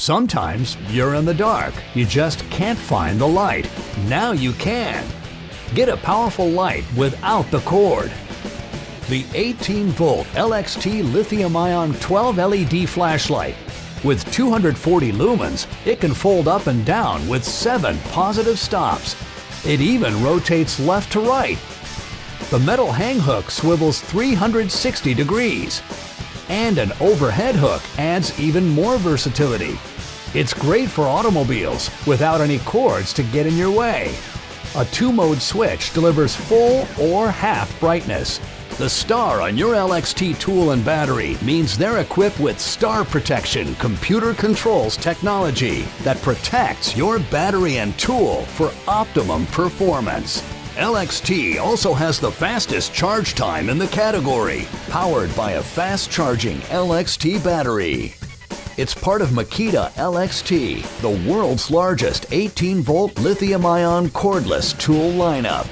Sometimes you're in the dark, you just can't find the light. Now you can. Get a powerful light without the cord. The 18-volt LXT Lithium-Ion 12 LED flashlight. With 240 lumens, it can fold up and down with 7 positive stops. It even rotates left to right. The metal hang hook swivels 360 degrees. And an overhead hook adds even more versatility. It's great for automobiles without any cords to get in your way. A 2-mode switch delivers full or half brightness. The star on your LXT tool and battery means they're equipped with Star Protection computer controls technology that protects your battery and tool for optimum performance. LXT also has the fastest charge time in the category, powered by a fast-charging LXT battery. It's part of MAKITA LXT, the world's largest 18-volt lithium-ion cordless tool lineup.